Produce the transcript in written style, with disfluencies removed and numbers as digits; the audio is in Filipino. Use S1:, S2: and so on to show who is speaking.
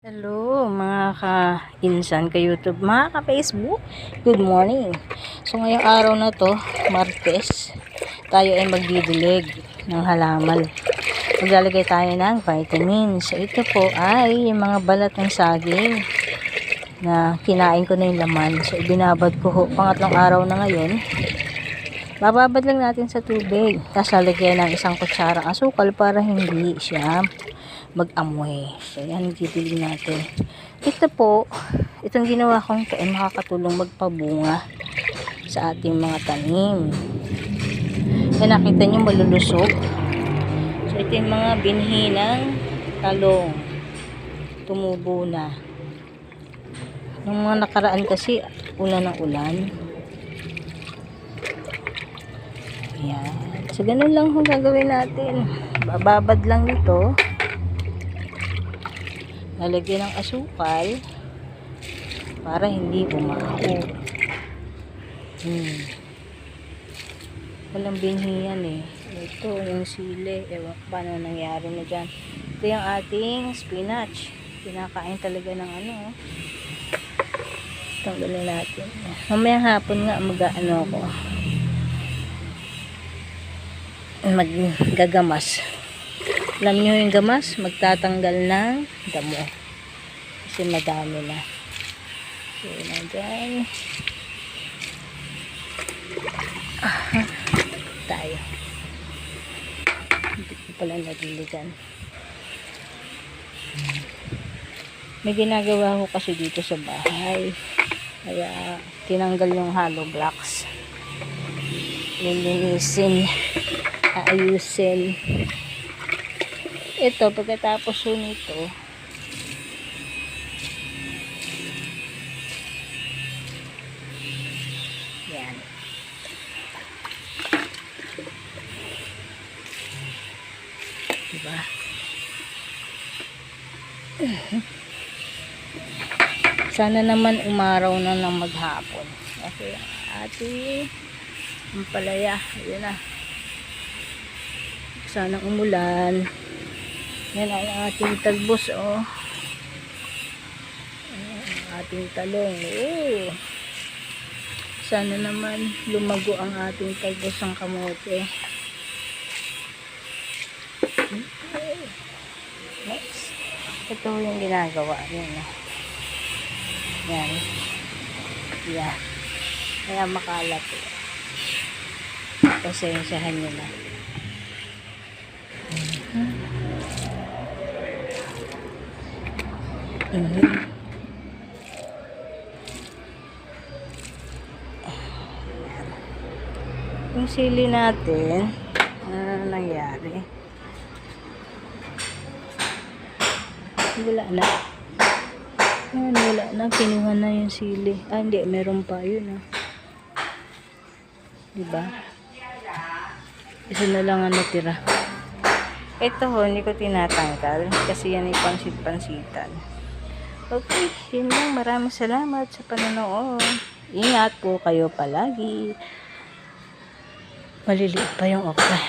S1: Hello mga ka-insan, ka-YouTube, mga ka-Facebook, good morning. So ngayong araw na to, Martes, tayo ay magdidilig ng halaman. Maglalagay tayo ng vitamins. So ito po ay yung mga balat ng saging na kinain ko na yung laman. So ibinabad ko ho, pangatlong araw na ngayon. Bababad lang natin sa tubig. Tapos lalagyan ng isang kutsarang asukal para hindi siya mag-amoy. So, yan, didilig natin. Ito po, itong ginawa kong ito ay makakatulong magpabunga sa ating mga tanim. Yan, nakita nyo malulusog. So, ito yung mga binhi ng talong. Tumubo na. Nung mga nakaraan kasi, ulan ng ulan. Ayan. So, ganun lang kung gagawin natin. Bababad lang ito. Lalagyan ng asukal para hindi bumaho. Walang binhi yan eh. Ito yung sili. Ewan paano nangyari na dyan. Ito yung ating spinach. Kinakain talaga ng ano. Tanggalin natin. Mamayang hapon nga mag-ano ako. Maggagamas. Alam nyo yung gamas, magtatanggal ng damo. Kasi madami na. So, na dyan. Tayo. Hindi ko pala nadiligan. May ginagawa ko kasi dito sa bahay. Kaya, tinanggal yung hollow blocks. Lilinisin. Aayusin. Ito, pagkatapos nito, yan. Diba? Sana naman umaraw na ng maghapon. Okay, ating ampalaya. Ayan na. Sana umulan. Yan ang ating talbos, oh. Ayan, ang ating talong. Oh. Sana naman lumago ang ating talbos ng kamote. Okay. Next. Ito yung ginagawa. Yan, oh. Yan. Yeah. Kaya makalat. Pasensyahan nyo na. Yung sili natin, ano nangyari? Wala na. Wala na. Kinuha na yung sili. Hindi. Meron pa yun. Diba? Isa na lang ang natira. Ito ho, hindi ko tinatanggal. Kasi yan ay pansit-pansitan. Okay, yun lang. Maraming salamat sa panonood. Ingat po kayo palagi. Maliliit pa yung okra.